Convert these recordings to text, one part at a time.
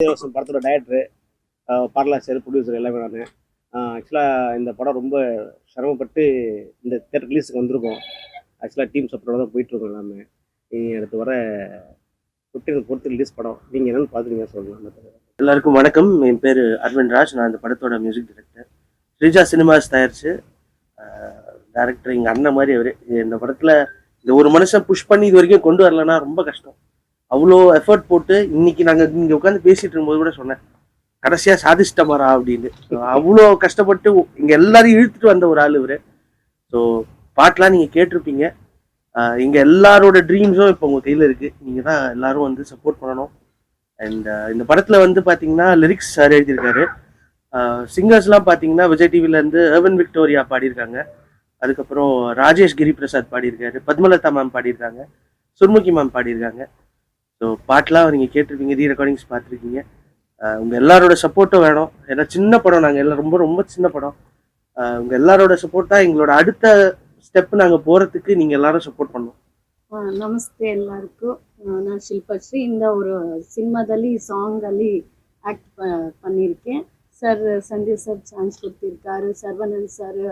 படத்தோட டைரக்டரு, பாடலாசிரியர், ப்ரொடியூசர் எல்லாமே நான். ஆக்சுவலாக இந்த படம் ரொம்ப சிரமப்பட்டு இந்த தேட்டர் ரிலீஸுக்கு வந்திருக்கோம். ஆக்சுவலாக டீம் சப்போர்ட்டோட தான் போயிட்டுருக்கோம் எல்லாமே. அடுத்து வர 15 பொறுத்து ரிலீஸ் படம். நீங்கள் என்னென்னு பார்த்துருக்கீங்க சொல்லலாம். எல்லாருக்கும் வணக்கம். என் பேர் அரவிந்த் ராஜ். நான் இந்த படத்தோட மியூசிக் டைரக்டர். ஸ்ரீஜா சினிமாஸ் தயாரிச்சு டைரக்டர் எங்கள் அண்ணன் மாதிரி அவர். இந்த படத்தில் இந்த ஒரு மனுஷன் புஷ் பண்ணி இது வரைக்கும் கொண்டு வரலன்னா ரொம்ப கஷ்டம். அவ்வளோ எஃபர்ட் போட்டு இன்னைக்கு நாங்கள் இங்கே உட்காந்து பேசிட்டு இருக்கும்போது கூட சொன்னேன், கடைசியாக சாதிச்சிட்டமாரா அப்படின்னு. அவ்வளோ கஷ்டப்பட்டு இங்கே எல்லாரையும் இழுத்துட்டு வந்த ஒரு ஆள் இவர். ஸோ பாட்டெலாம் நீங்கள் கேட்டிருப்பீங்க. இங்கே எல்லாரோட ட்ரீம்ஸும் இப்போ உங்கள் கையில் இருக்குது. நீங்கள் தான் எல்லாரும் வந்து சப்போர்ட் பண்ணணும். அண்ட் இந்த படத்தில் வந்து பார்த்தீங்கன்னா லிரிக்ஸ் சார் எழுதியிருக்காரு. சிங்கர்ஸ்லாம் பார்த்தீங்கன்னா விஜய் டிவிலேருந்து ஏர்வன் விக்டோரியா பாடியிருக்காங்க. அதுக்கப்புறம் ராஜேஷ் கிரி பிரசாத் பாடியிருக்காரு. பத்மலதா மேம் பாடியிருக்காங்க. சுர்முகி மேம் பாடியிருக்காங்க. ஸோ பாட்டெலாம் நீங்கள் கேட்டிருப்பீங்க, ரீ ரெக்கார்டிங்ஸ் பார்த்துருக்கீங்க. உங்கள் எல்லாரோட சப்போர்ட்டும் வேணும். ஏன்னா சின்ன படம், நாங்கள் எல்லாம் ரொம்ப ரொம்ப சின்ன படம். உங்கள் எல்லாரோட சப்போர்ட் தான் எங்களோட அடுத்த ஸ்டெப். நாங்கள் போகிறதுக்கு நீங்கள் எல்லாரும் சப்போர்ட் பண்ணணும். ನಮಸ್ತೆ ಎಲ್ಲರಿಗೂ. ನಾನು ಶಿಲ್ಪಶ್ರೀ ಇಂದ ஒரு சினிமாದಲ್ಲಿ சாங்கಲ್ಲಿ ஆக்ட் பண்ணியிருக்கேன். சார் சஞ்சய் சார் சான்ஸ் கொடுத்திருக்காரு. சர்வனந்த் சார்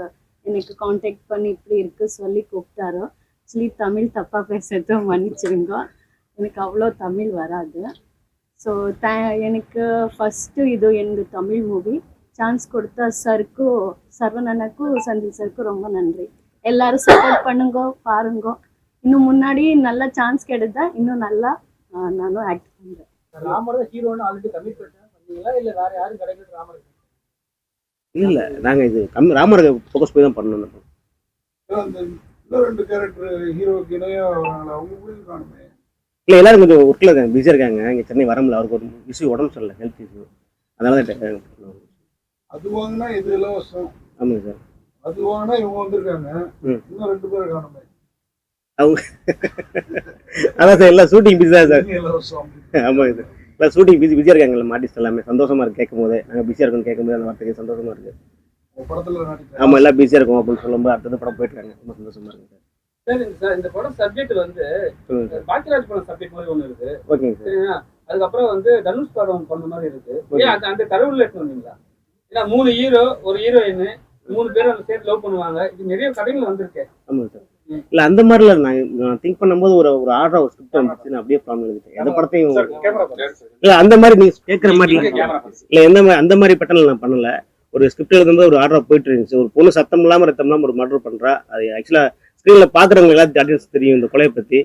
எனக்கு காண்டாக்ட் பண்ணி இப்படி இருக்கு சொல்லி கூப்பிட்டாரு. ஆக்சுவலி தமிழ் தப்பாக பேசுறதும் மன்னிச்சிருங்க, எனக்கு அவ்வளோ தமிழ் வராது. ஸோ எனக்கு ஃபஸ்ட்டு இது எனக்கு தமிழ் மூவி சான்ஸ் கொடுத்த சருக்கும் சர்வனனுக்கும் சஞ்சய் சாருக்கும் ரொம்ப நன்றி. எல்லாரும் சப்போர்ட் பண்ணுங்க, பாருங்க. இன்னும் முன்னாடி நல்ல சான்ஸ் கிடைத்தா இன்னும் நல்லா நானும் ஆக்ட் பண்றேன். ராமர் தான் ஹீரோன்னு ஆல்ரெடி கமிட் பண்ணீங்களா இல்ல வேற யாரும் கிடைக்கல? ராமர் இல்ல, நாங்க இது ராமர் ஃபோக்கஸ் போய் தான் பண்ணணும். ரெண்டு கேரக்டர் ஹீரோக்கு இணையா அவங்க கூட காணுமே. இல்லை, எல்லாரும் கொஞ்சம் ஒர்க்கில் இருக்காங்க, பிஸியாக இருக்காங்க. இங்கே சென்னை வர முடியல, அவருக்கு ஒரு இஷ்யூ, உடம்பு சரியில்லை, ஹெல்த் இஷ்யூ. அதனால தான் அது வாங்கினா இது இலவசம். ஆமாங்க சார். அது வாங்கினா இவங்க வந்திருக்காங்க, இன்னும் 2 பேர் காணுமே. அவங்க அதான் சார், எல்லாம் ஷூட்டிங் பிஸி தான் சார். ஆமாங்க சார், எல்லாம் ஷூட்டிங் பிஸியாக இருக்காங்க. எல்லாம் ஆர்டிஸ்ட் எல்லாமே சந்தோஷமா இருக்கு கேட்கும் போதே. நாங்கள் பிஸியாக இருக்கோம்னு கேட்கும் போது அந்த வார்த்தைக்கு சந்தோஷமா இருக்கு. ஆமாம், எல்லாம் பிஸியாக இருக்கும் அப்படின்னு சொல்லும்போது அடுத்தது படம் போயிட்டு இருக்காங்க. ரொம்ப சந்தோஷமா இருக்கு சார். சார் இந்த படம் சப்ஜெக்ட் வந்து பாக்கியராஜ் படம் சப்ஜெக்ட் மாதிரி ஒன்று இருக்கு. ஓகேங்க சார். அதுக்கப்புறம் வந்து தனுஷ் படம் பண்ண மாதிரி இருக்கு. அந்த கருவில் எடுத்து வந்தீங்களா? ஏன்னா 3 ஹீரோ ஒரு ஹீரோயின் 3 பேரும் அந்த சேர்த்து லவ் பண்ணுவாங்க. இது நிறைய கதைகள் வந்திருக்கு. ஆமாங்க சார். இல்லை, அந்த மாதிரில நான் திங்க் பண்ணும்போது ஒரு ஆர்டர் ஒரு ஸ்கிரிப்ட் வந்துச்சு, அப்படியே ப்ராப்ளம் எழுதிட்டேன். எந்த படத்தையும் இல்லை அந்த மாதிரி நீங்க கேட்குற மாதிரி இல்லை, எந்த மாதிரி அந்த மாதிரி பேட்டர்ல நான் பண்ணல. ஒரு ஸ்கிரிப்ட் எழுதும்போது ஒரு ஆர்டர் போயிட்டு இருந்துச்சு. ஒரு பொண்ணு சத்தம் இல்லாமல் ரத்தம் இல்லாமல் ஒரு மர்டர் பண்றா. அது ஆக்சுவலாக ஸ்க்ரீனில் பார்க்குறவங்க எல்லாத்துக்கும் ஆடியன்ஸ் தெரியும் இந்த கொலையை பற்றி.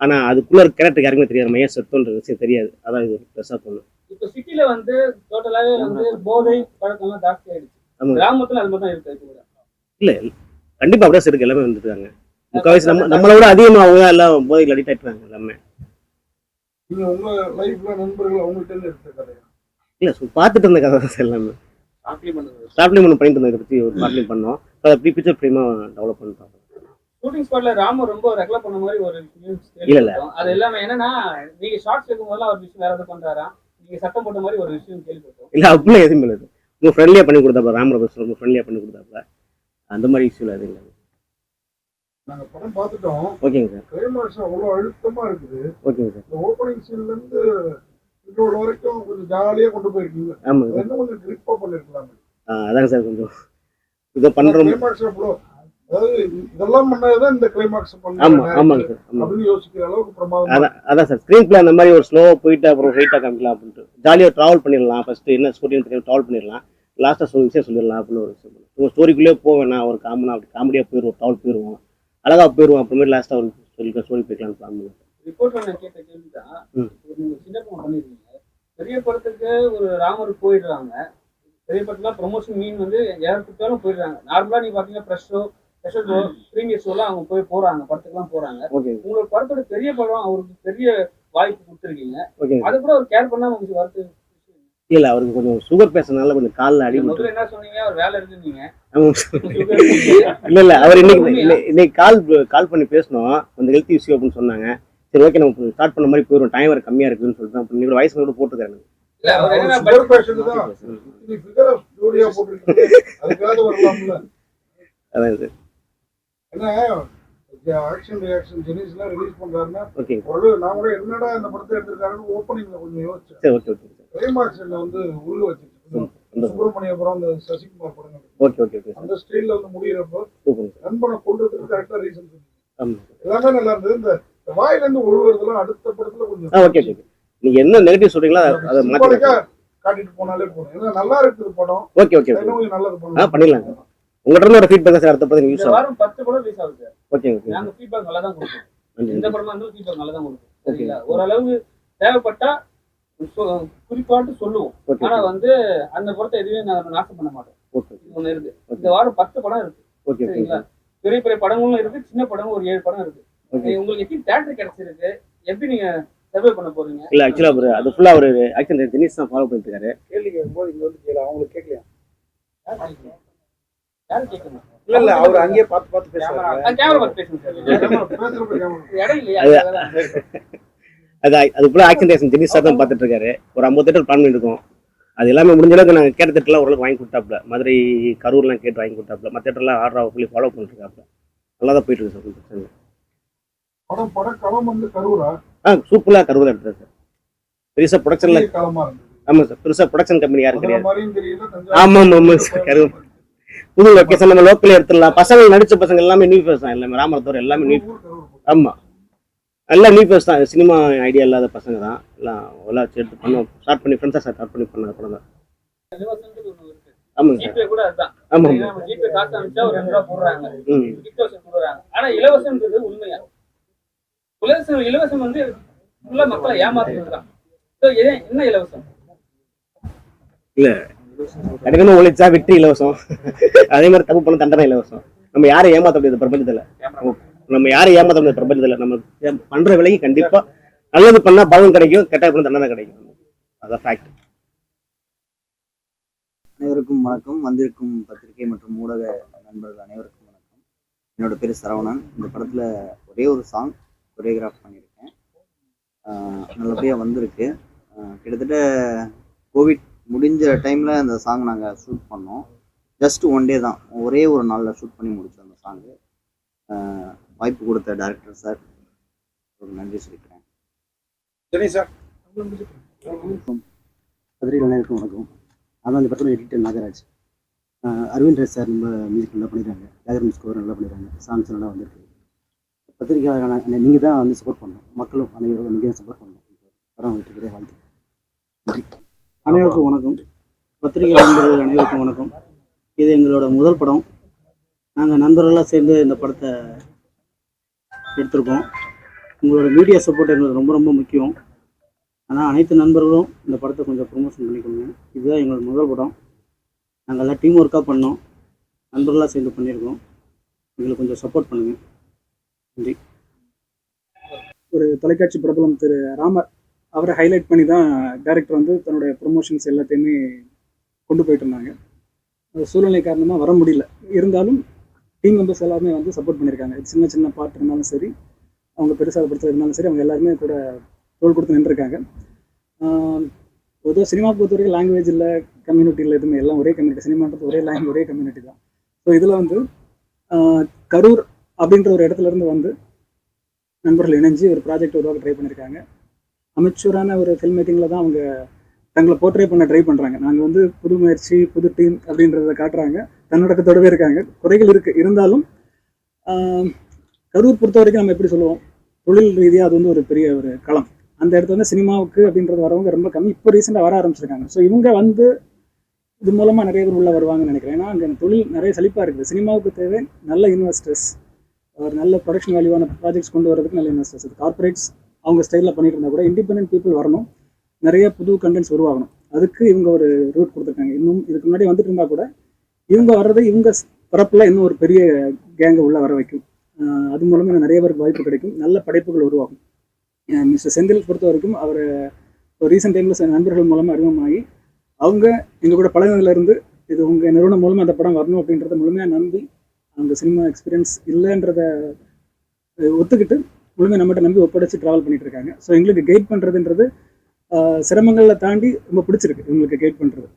ஆனால் அதுக்குள்ள ஒரு கேரக்டர் யாருக்குமே தெரியாது, மையா சத்தம்ன்ற விஷயம் தெரியாது. அதான் இது ஒரு ப்ளஸ்ஸாக தோணும். இப்போ சிட்டில வந்து டோட்டலாகவே வந்து போதை பழக்கம்லாம் ஜாஸ்தி ஆயிடுச்சு. கிராமத்தில் அது மட்டும் இருக்கு. இல்லை, கண்டிப்பாக அப்படியே இருக்கு. எல்லாமே வந்துருக்காங்க. முக்கால்வாசி நம்மளை விட அதிகமாக அவங்க தான் எல்லாம் போதைகள் அடிக்ட் ஆகிட்டாங்க எல்லாமே. இல்லை, பார்த்துட்டு இருந்த கதை தான் சார் எல்லாமே. சாப்ளிமெண்ட் பண்ணிட்டு இருந்தோம். இதை பற்றி ஒரு பாட்லிங் பண்ணோம். அதை ப்ரீ பிக்சர் ஃப்ரேமாக டெவலப் பண்ணிட்டோம். ஷூட்டிங் ஸ்பாட்ல ராமர் ரொம்ப ரெக்லா பண்ண மாதிரி ஒரு இல்ல அது எல்லாமே என்னன்னா, நீங்க ஷார்ட்ஸ் எடுக்கும்போது அவர் விஷயம் வேற ஏதாவது பண்றாரா, நீங்க சத்தம் போட்ட மாதிரி ஒரு விஷயம் கேள்விப்பட்டோம். இல்ல, அப்படிலாம் எதுவும் இல்லை. ரொம்ப ஃப்ரெண்ட்லியா பண்ணி கொடுத்தாப்பா. ராமர் பஸ் ரொம்ப ஃப்ரெண்ட்லியா பண்ணி கொடுத்தாப்பா. அந்த மாதிரி இஷ்யூல அது இல்லை. நாங்க படம் பார்த்துட்டோம். ஓகேங்க சார். கிளைமாக்ஸ் அவ்வளவு அழுத்தமா இருக்குது. ஓகேங்க சார். இந்த ஓப்பனிங் சீன்ல இருந்து இவ்வளவு வரைக்கும் கொஞ்சம் ஜாலியா கொண்டு போயிருக்கீங்க. ஆமாங்க, இன்னும் கொஞ்சம் கிரிப்பா பண்ணிருக்கலாம். அதாங்க சார், கொஞ்சம் இதை பண்றோம். கிளைமாக்ஸ் அவ்வளோ, அதாவது இதெல்லாம் பண்ணாதான் இந்த கிளைமாக்ஸ் பண்ண. ஆமாங்க சார், அப்படின்னு யோசிக்கிற அளவுக்கு பிரமாதம். அதான் சார், ஸ்கிரீன் பிளே அந்த மாதிரி ஒரு ஸ்லோவா போயிட்டு அப்புறம் ஹைட்டா காமிக்கலாம் அப்படின்ட்டு ஜாலியாக ட்ராவல் பண்ணிடலாம். ஃபர்ஸ்ட் என்ன ஸ்டோரின்னு தெரியும், ட்ராவல் பண்ணிடலாம். லாஸ்ட்டாக விஷயம் சொல்லிடலாம் அப்படின்னு ஒரு விஷயம். உங்கள் ஸ்டோரிக்குள்ளேயே போவேன்னா ஒரு காமெடியாக போயிடுவோம், ட்ராவல் போயிடுவோம், அழகா போயிடுவோம். அப்புறமேட்டு லாஸ்ட்டாக ஒரு ஸ்டோரி போய்க்கலாம் பிளான் பண்ணுவோம். ரிப்போர்ட்ல நான் கேட்ட கேள்விதான், நீங்க சின்ன படம் பண்ணிருக்கீங்க, பெரிய படத்துக்கு ஒரு ராமர் போயிடுறாங்க. பெரிய படத்துல ப்ரொமோஷன் மீன் வந்து யாருக்கிட்டாலும் போயிடுறாங்க. நார்மலா நீங்க பாத்தீங்கன்னா ப்ரெஷோ ப்ரீமியர் ஷோலாம் அவங்க போறாங்க, படத்துக்குலாம் போறாங்க. உங்களோட படத்தோட பெரிய படம் அவருக்கு பெரிய வாய்ப்பு கொடுத்துருக்கீங்க. அது கூட ஒரு கேர் பண்ணாம உங்களுக்கு வருது இல்ல? அவருக்கு கொஞ்சம் சுகர் பேசுறதுனால கொஞ்சம் காலில் அடி. முதல்ல என்ன சொன்னீங்க, அவர் வேலை இருக்குன்னீங்க. இல்ல அவர் இன்னைக்கு கால் பண்ணி பேசணும், கொஞ்சம் ஹெல்த் இஷ்யூ அப்படின்னு சொன்னாங்க. சரி, ஓகே, நம்ம ஸ்டார்ட் பண்ண மாதிரி போயிடும், டைம் வேறு கம்மியா இருக்குன்னு சொல்லிட்டு தான் இன்னைக்கு வயசு கூட போட்டுருக்காங்க. அதான் ஆக்ஷன் ரியாக்ஷன் ஜெனிஸ்லாம் ரிலீஸ் பண்றாருன்னா ஓகே ஒரு நான் கூட என்னடா இந்த படத்தை எடுத்திருக்காருன்னு ஓப்பனிங்ல கொஞ்சம் யோசிச்சேன். சரி ஓகே ஓகே கிளைமாக்ஸ்ல வந்து உள்ள வச்சிருக்கேன். சுப்பிரமணியபுரம் அந்த சசிகுமார் படம் ஓகே ஓகே ஓகே அந்த ஸ்டைல்ல வந்து முடியிறப்போ சூப்பர் நண்பனை கொள்றதுக்கு கரெக்டா ரீசன் ஆமாம் எல்லாமே நல்லா இருந்தது. இந்த வாயில இருந்து ஒழுகுறதுலாம் அடுத்த படத்துல கொஞ்சம் ஓகே ஓகே நீங்க என்ன நெகட்டிவ் சொல்றீங்களோ அதை மாற்றி சிம்பாலிக்கா காட்டிட்டு போனாலே போதும். ஏன்னா நல்லா இருக்குது படம், ஓகே ஓகே ஓகே இன்னும் கொஞ்சம் நல்லது பண்ணிடலாம் உங்கள்கிட்ட இருந்து ஒரு ஃபீட்பேக் சார் அடுத்த படம் யூஸ் இந்த ஆகும். வாரம் 10 படம் ரிலீஸ் ஆகுது சார். ஓகே ஓகே நாங்க ஃபீட்பேக் நல்லா தான் கொடுப்போம். நன்றி எந்த படமா இருந்தாலும் ஃபீட்பேக் நல்லா தான் கொடுப்போம். சரிங்களா? ஓரளவு தேவைப்பட்டா குறிப்பாட்டு சொல்லுவோம். ஓகே ஆனா வந்து அந்த படத்தை எதுவுமே நாங்க நாசம் பண்ண மாட்டோம். ஓகே இது ஒண்ணு இருக்கு. இந்த வாரம் 10 படம் இருக்கு. ஓகே ஓகே சரிங்களா? பெரிய பெரிய படங்களும் இருக்கு, சின்ன படங்களும் ஒரு 7 படம் இருக்கு. ஓகே உங்களுக்கு எப்படி தியேட்டர் கிடைச்சிருக்கு, எப்படி நீங்க சர்வே பண்ண போறீங்க? இல்ல ஆக்சுவலா ஒரு அது ஃபுல்லா ஒரு ஆக்ஷன் தினேஷ் தான் ஃபாலோ பண்ணிட்டு இருக்காரு. கேள்வி கேட்கும்போது இங்க வந்து கேளு, அவங்களுக்கு கேட்கலையா? யாரு கேட்கணும்? இல்ல அவர் அங்கேயே பார்த்து பேசுறாங்க. கேமரா பார்த்து பேசுங்க சார். பேசுறப்ப இடம் இல்லையா? அது அது ஃபுல்லா ஆக்ஷன் தினேஷ் தினேஷ் சார் தான் பார்த்துட்டு இருக்காரு. ஒரு 50 தேட்டர் பிளான் பண்ணிருக்கோம். அது எல்லாமே முடிஞ்ச அளவுக்கு நாங்கள் கேட்ட தேட்டர்லாம் ஓரளவுக்கு வாங்கி கொடுத்தாப்புல. மதுரை கரூர்லாம் கேட்டு வாங்கி கொடுத்தாப்புல. மற்ற தேட்டர்லாம் ஆர்டர் ஃபுல்லி ஃபாலோ பண்ணிட்டு இருக்காப்புல. நல்லா தான் போயிட்டு இருக்கு சார். பிரச்சனை படம் களம் வந்து கரூரா சூப்பராக கரூரில் எடுத்துரு சார். பெருசா ப்ரொடக்ஷன்ல களமா இருந்தது. ஆமா சார் பெருசா ப்ரொடக்ஷன் கம்பெனி யாரும் கிடையாது. மாதிரியும் தெரியல. ஆமா ஆமா சார் கரூர் புது லொக்கேஷன் நம்ம லோக்கல்ல எடுத்துடலாம். பசங்க நடிச்ச பசங்க எல்லாமே நியூ ஃபேஸ் தான். எல்லாமே ராமரத்தோர் எல்லாமே நியூ. ஆமா எல்லாம் நியூ ஃபேஸ் தான். சினிமா ஐடியா இல்லாத பசங்க தான். எல்லாம் எடுத்து பண்ணோம். ஸ்டார்ட் பண்ணி ஃப்ரெண்ட்ஸாக ஸ்டார்ட் பண்ணி பண்ண படம் தான். ஆமாங்க சார். ஜிபே கூட அதுதான். ஆமா நம்ம ஜிபே காசு அனுப்பிச்சா ஒரு 2 ரூபா போடுறாங்க, ம் கிஃப்ட் வவுச்சர் கொடுக்குறாங்க. ஆனா இலவசம்ன்றது உண்மையா? இலவசம் வந்து ஃபுல்லா மக்களை ஏமாத்துறது தான். என்ன இலவசம்? கடினமா உழைச்சா வெற்றி இலவசம். அதே மாதிரி தப்பு பண்ண தண்டனை இலவசம். நம்ம யாரை ஏமாத்த முடியாது பிரபஞ்சத்துல. நம்ம யாரை ஏமாத்த முடியாது பிரபஞ்சத்துல. நம்ம பண்ற விலைக்கு கண்டிப்பா நல்லது பண்ணா பலன் கிடைக்கும், கெட்ட பண்ண தண்டனை கிடைக்கும். அதான் ஃபேக்ட். அனைவருக்கும் வணக்கம். வந்திருக்கும் பத்திரிகை மற்றும் ஊடக நண்பர்கள் அனைவருக்கும் வணக்கம். என்னோட பேர் சரவணன். இந்த படத்துல ஒரே ஒரு சாங் கொரியோகிராஃப் பண்ணியிருக்கேன். நல்லபடியாக வந்திருக்கு. கிட்டத்தட்ட கோவிட் முடிஞ்ச டைமில் அந்த சாங் நாங்கள் ஷூட் பண்ணோம். ஜஸ்ட் 1 டே தான், ஒரே ஒரு நாளில் ஷூட் பண்ணி முடித்தோம் அந்த சாங்கு. வாய்ப்பு கொடுத்த டைரக்டர் சார் ஒரு நன்றி சொல்லிக்கிறேன். சரி சார். பத்திரிகை அனைவருக்கும் வணக்கம். அதான் இந்த படத்தோட எடிட்டர் நாகராஜ். அரவிந்த் ராஜ் சார் நம்ம மியூசிக் நல்லா பண்ணிடுறாங்க. பேக்ரவுண்ட் ஸ்கோர் நல்லா பண்ணிடுறாங்க. சாங்ஸ் நல்லா வந்திருக்கு. பத்திரிகையாளரான நீங்கள் தான் வந்து சப்போர்ட் பண்ணணும். மக்களும் அனைவரும் நீங்கள் தான் சப்போர்ட் பண்ணணும். படம் வெற்றிக்கிறே வாழ்த்து. நன்றி. அனைவருக்கும் வணக்கம். பத்திரிகை நண்பர்கள் அனைவருக்கும் வணக்கம். இது எங்களோட முதல் படம். நாங்கள் நண்பர்களாக சேர்ந்து இந்த படத்தை எடுத்திருக்கோம். உங்களோட மீடியா சப்போர்ட் எங்களுக்கு ரொம்ப ரொம்ப முக்கியம். ஆனால் அனைத்து நண்பர்களும் இந்த படத்தை கொஞ்சம் ப்ரொமோஷன் பண்ணிக்கோங்க. இதுதான் எங்களோட முதல் படம். நாங்கள் எல்லாம் டீம் ஒர்க்காக பண்ணோம். நண்பர்களாக சேர்ந்து பண்ணியிருக்கோம். எங்களுக்கு கொஞ்சம் சப்போர்ட் பண்ணுங்கள். நன்றி. ஒரு தொலைக்காட்சி பிரபலம் திரு ராமர் அவரை ஹைலைட் பண்ணி தான் டைரக்டர் வந்து தன்னுடைய ப்ரொமோஷன்ஸ் எல்லாத்தையுமே கொண்டு போயிட்டு இருந்தாங்க. சூழ்நிலை காரணமாக வர முடியல. இருந்தாலும் டீம் மெம்பர்ஸ் எல்லாருமே வந்து சப்போர்ட் பண்ணியிருக்காங்க. சின்ன சின்ன பாட்டு இருந்தாலும் சரி, அவங்க பெருசாக படத்தில் இருந்தாலும் சரி, அவங்க எல்லாருமே கூட தோள் கொடுத்து நின்றுருக்காங்க. பொதுவாக சினிமா பொறுத்த வரைக்கும் லாங்குவேஜ் இல்லை, கம்யூனிட்டி இல்லை, எதுவுமே எல்லாம் ஒரே கம்யூனிட்டி. சினிமான்றது ஒரே லாங்குவேஜ், ஒரே கம்யூனிட்டி தான். ஸோ இதில் வந்து கரூர் அப்படின்ற ஒரு இடத்துல இருந்து வந்து நண்பர்கள் இணைஞ்சு ஒரு ப்ராஜெக்ட் உருவாக்க ட்ரை பண்ணியிருக்காங்க. அமெச்சூரான ஒரு ஃபில்ம் மேக்கிங்கில் தான் அவங்க தங்களை போர்ட்ரே பண்ண ட்ரை பண்ணுறாங்க. நாங்கள் வந்து புது முயற்சி, புது டீம் அப்படின்றத காட்டுறாங்க. தன்னடக்கத்தோடவே இருக்காங்க. குறைகள் இருக்குது, இருந்தாலும் கரூர் பொறுத்த வரைக்கும் நம்ம எப்படி சொல்லுவோம், தொழில் ரீதியாக அது வந்து ஒரு பெரிய ஒரு களம். அந்த இடத்துல வந்து சினிமாவுக்கு அப்படின்றது வரவங்க ரொம்ப கம்மி. இப்போ ரீசெண்டாக வர ஆரம்பிச்சிருக்காங்க. ஸோ இவங்க வந்து இது மூலமாக நிறைய பேர் உள்ளே வருவாங்கன்னு நினைக்கிறேன். ஏன்னா அங்கே தொழில் நிறைய செழிப்பாக இருக்குது. சினிமாவுக்கு தேவை நல்ல இன்வெஸ்டர்ஸ், ஒரு நல்ல ப்ரொடக்ஷன் வேல்யூவான ப்ராஜெக்ட்ஸ் கொண்டு வரதுக்கு நல்ல இன்வெஸ்டர்ஸ். இது கார்பரேட்ஸ் அவங்க ஸ்டைலில் பண்ணிட்டு இருந்தால் கூட இண்டிபெண்டன்ட் பீப்புள் வரணும், நிறைய புது கண்டென்ட்ஸ் உருவாகணும். அதுக்கு இவங்க ஒரு ரூட் கொடுத்துருக்காங்க. இன்னும் இதுக்கு முன்னாடி வந்துட்டு இருந்தால் கூட இவங்க வர்றது இவங்க பரப்பில் இன்னும் ஒரு பெரிய கேங்கை உள்ளே வர வைக்கும். அது மூலமாக நிறைய பேருக்கு வாய்ப்பு கிடைக்கும், நல்ல படைப்புகள் உருவாகும். மிஸ்டர் செந்தில் பொறுத்த வரைக்கும் அவர் ஒரு ரீசெண்ட் டைமில் நண்பர்கள் மூலமாக அறிமுகமாகி அவங்க எங்கள் கூட பழகினதுலேருந்து இது உங்கள் நிறுவனம் மூலமாக அந்த படம் வரணும் அப்படின்றத முழுமையாக நம்பி, அவங்க சினிமா எக்ஸ்பீரியன்ஸ் இல்லைன்றத ஒத்துக்கிட்டு முழுமையாக நம்மகிட்ட நம்பி ஒப்படைச்சு ட்ராவல் பண்ணிட்டு இருக்காங்க. ஸோ எங்களுக்கு கைட் பண்ணுறதுன்றது சிரமங்களை தாண்டி ரொம்ப பிடிச்சிருக்கு. இவங்களுக்கு கைட் பண்ணுறது.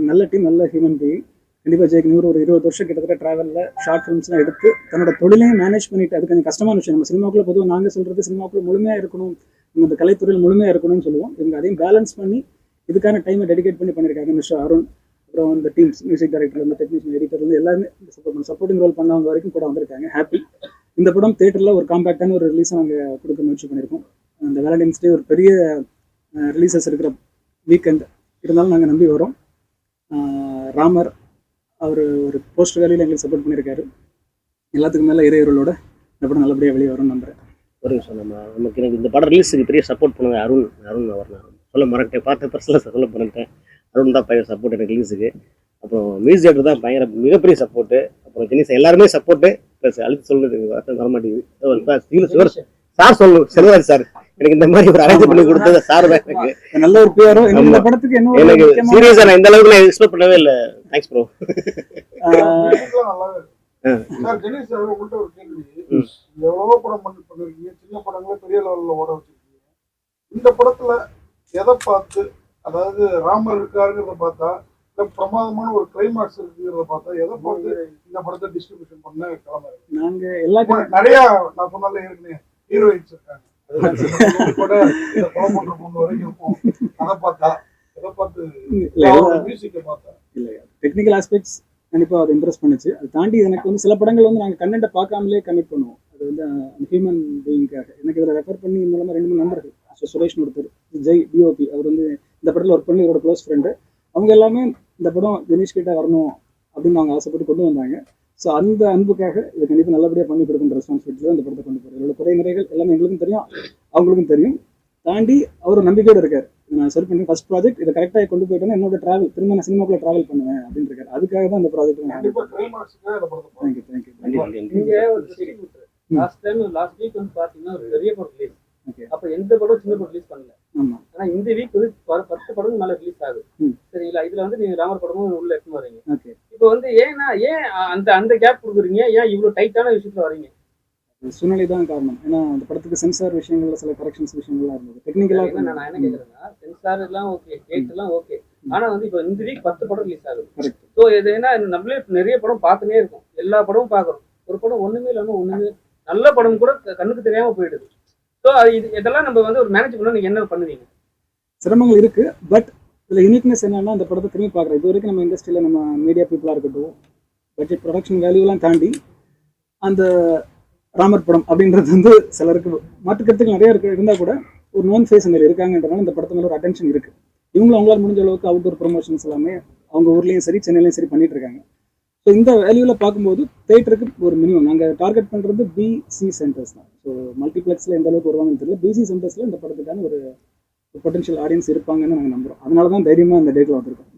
நல்ல டீம், நல்ல ஹியூமன் பீயிங். கண்டிப்பாக ஜெயிக்கு 20 வருஷம் கிட்டத்தட்ட ட்ராவலில் ஷார்ட் ஃபிலிம்ஸ்லாம் எடுத்து தன்னோட தொழிலையும் மேனேஜ் பண்ணிட்டு, அது கொஞ்சம் கஷ்டமான விஷயம். நம்ம சினிமாக்குள்ள பொதுவாக நாங்கள் சொல்கிறது சினிமாக்குள்ள முழுமையாக இருக்கணும், நம்ம இந்த கலைத்துறையில் முழுமையாக இருக்கணும்னு சொல்லுவோம். இவங்க அதையும் பேலன்ஸ் பண்ணி இதுக்கான டைமை டெடிகேட் பண்ணி பண்ணியிருக்காங்க. மிஸ்டர் அருண், அப்புறம் இந்த டீம்ஸ், மியூசிக் டைரக்டர், இந்த டெக்னீஷியன், எடிட்டர்லேருந்து எல்லாருமே சப்போர்ட்டிங் ரோல் பண்ணவங்க வரைக்கும் கூட வந்திருக்காங்க. ஹாப்பி. இந்த படம் தேட்டரில் ஒரு காம்பேக்டான ஒரு ரிலீஸை நாங்கள் கொடுக்க முயற்சி பண்ணியிருக்கோம். அந்த வேலண்டைன்ஸ் டே ஒரு பெரிய ரிலீசஸ் இருக்கிற வீக்கெண்ட் இருந்தாலும் நாங்கள் நம்பி வரோம். ராமர் அவர் ஒரு போஸ்ட் வேலையில் எங்களுக்கு சப்போர்ட் பண்ணியிருக்காரு. எல்லாத்துக்கும் மேலே இறையர்களோட இந்த படம் நல்லபடியாக வெளியே வரும்னு நம்புறேன். ஒரு நிமிஷம், நமக்கு எனக்கு இந்த படம் ரிலீஸுக்கு பெரிய சப்போர்ட் பண்ணது அருண் அவர். நான் சொல்ல மறந்துட்டேன், பார்த்த பர்சனலாக சொல்ல மறந்துட்டேன். அருண் தான் பயங்கர சப்போர்ட் எனக்கு ரிலீஸுக்கு. அப்புறம் மியூசிக் டைரக்டர் தான் பயங்கர மிகப்பெரிய சப்போர்ட்டு. அப்புறம் ஜெனிஸ் எல்லாருமே சப்போர்ட்டு. ப்ளஸ் அழுத்து சொல்லுறது வரமாட்டேங்குது. சார் சொல்லணும், செல்வராஜ் சார் எனக்கு இந்த மாதிரி ஒரு அரேஞ்ச் பண்ணி கொடுத்தது சார் தான். எனக்கு நல்ல ஒரு பேரும் இந்த படத்துக்கு எனக்கு சீரியஸா நான் இந்த அளவுக்கு நான் எக்ஸ்பெக்ட் பண்ணவே இல்லை. Thanks bro. Sir Jenneys sir, உங்கள்கிட்ட ஒரு கேள்வி. எவ்வளவோ படம் பண்ணிருக்கீங்க, சின்ன படங்கள பெரிய லெவல்ல ஓட வச்சிருக்கீங்க. இந்த படத்துல எதை பார்த்து, அதாவது ராமர் இருக்காருங்கிறத பார்த்தா, இல்ல பிரமாதமான ஒரு கிளைமாக்ஸ் இருக்குங்கிறத பார்த்தா, எதை பார்த்து இந்த படத்தை டிஸ்ட்ரிபியூஷன் பண்ண கிளம்புறீங்க? நாங்க எல்லா நிறைய நான் சொன்னால ஏற்கனவே ஹீரோயின்ஸ் இருக்காங்க, கூட இந்த படம் பண்ற பொண்ணு வரைக்கும் இருக்கும். அதை பார்த்தா, எதை பார்த்து, மியூசிக்கை பார்த்தா? இல்லையா, டெக்னிக்கல் ஆஸ்பெக்ட்ஸ் கண்டிப்பாக அதை இம்ப்ரெஸ் பண்ணுச்சு. அதை தாண்டி எனக்கு வந்து சில படங்கள் வந்து நாங்கள் கண்டென்ட்டை பார்க்காமலே கமிட் பண்ணுவோம். அது வந்து ஹியூமன் பீயிங்காக. எனக்கு இதில் ரெஃபர் பண்ணி மூலமாக 2-3 நம்பர்கள், சுரேஷ்னு ஒருத்தர், ஜெய் டிஓபி, அவர் வந்து இந்த படத்தில் ஒர்க் பண்ணி இவரோட க்ளோஸ் ஃப்ரெண்டு. அவங்க எல்லாமே இந்த படம் ஜெனிஷ் கிட்ட வரணும் அப்படின்னு அவங்க ஆசைப்பட்டு கொண்டு வந்தாங்க. ஸோ அந்த அன்புக்காக இதை கண்டிப்பாக நல்லபடியாக பண்ணி கொடுக்குற ரெஸ்பான்சிபிலிட்டியில் இந்த படத்தை கொண்டு போகிறேன். இதோட குறை நிறைகள் எல்லாமே எங்களுக்கும் தெரியும், அவங்களுக்கும் தெரியும். தாண்டி அவர் நம்பிக்கையோடு இருக்கார். நான் சரி பண்ணி ஃபர்ஸ்ட் ப்ராஜெக்ட் இதை கரெக்டாக கொண்டு போயிட்டேன்னா என்னோட ட்ராவல் திரும்ப நான் சினிமாக்குள்ள ட்ராவல் பண்ணுவேன் அப்படின்னு இருக்காரு. அதுக்காக தான் இந்த ப்ராஜெக்ட். லாஸ்ட் வீக் வந்து பாத்தீங்கன்னா ஒரு பெரிய படம் ரிலீஸ். அப்ப எந்த படம் சின்ன படம் ரிலீஸ் பண்ணல. ஆனா இந்த வீக் வந்து 10 படம் மேல ரிலீஸ் ஆகுது. சரிங்களா, இதுல வந்து நீங்க ராமர் படமும் உள்ள எடுத்து வரீங்க. இப்ப வந்து ஏன் அந்த கேப் கொடுக்குறீங்க? ஏன் இவ்வளவு டைட்டான விஷயத்துல வரீங்க? சூழ்நிலை தான் காரணம். ஏன்னா அந்த படத்துக்கு சென்சார் விஷயங்கள்ல சில கரெக்ஷன்ஸ் விஷயங்கள்லாம் இருந்தது. டெக்னிக்கலாக நான் என்ன கேட்கறேன்னா, சென்சார் எல்லாம் ஓகே, டேட் எல்லாம் ஓகே. ஆனா வந்து இப்ப இந்த வீக் 10 படம் ரிலீஸ் ஆகுது. ஸோ இது என்ன, நம்மளே நிறைய படம் பார்த்துனே இருக்கும், எல்லா படமும் பார்க்கறோம். ஒரு படம் ஒண்ணுமே இல்லாம ஒண்ணுமே நல்ல படம் கூட கண்ணுக்கு தெரியாம போயிடுது. ஸோ இதெல்லாம் நம்ம வந்து ஒரு மேனேஜ் பண்ண நீங்க என்ன பண்ணுவீங்க? சிரமங்கள் இருக்கு. பட் இதுல யூனிக்னஸ் என்னன்னா, அந்த படத்தை திரும்பி பார்க்குறோம். இது வரைக்கும் நம்ம இண்டஸ்ட்ரியில நம்ம மீடியா பீப்புளா இருக்கட்டும், பட்ஜெட் ப்ரொடக்ஷன் வேல்யூலாம் தாண்டி அந்த ராமர் படம் அப்படின்றது வந்து சிலருக்கு மாற்றுக்கிறதுக்கு நிறைய இருந்தால் கூட ஒரு நோன் ஃபேஸ் அங்கே இருக்காங்கன்றனால இந்த படத்து மேலே ஒரு அட்டென்ஷன் இருக்குது. இவங்களும் அவங்களால முடிஞ்ச அளவுக்கு அவுட்டோர் ப்ரொமோஷன்ஸ் எல்லாமே அவங்க ஊர்லேயும் சரி, சென்னையிலையும் சரி பண்ணிட்டு இருக்காங்க. ஸோ இந்த வேல்யூவில் பார்க்கும்போது தேட்டருக்கு ஒரு மினிமம் நாங்கள் டார்கெட் பண்ணுறது பிசி சென்டர்ஸ் தான். ஸோ மல்டிப்ளெக்ஸில் எந்த அளவுக்கு வருவாங்கன்னு தெரியல. பிசி சென்டர்ஸில் இந்த படத்துக்கான ஒரு பொட்டன்ஷியல் ஆடியன்ஸ் இருப்பாங்கன்னு நாங்கள் நம்புகிறோம். அதனால தான் தைரியமாக இந்த டேட்டில் வந்துருக்கோம்.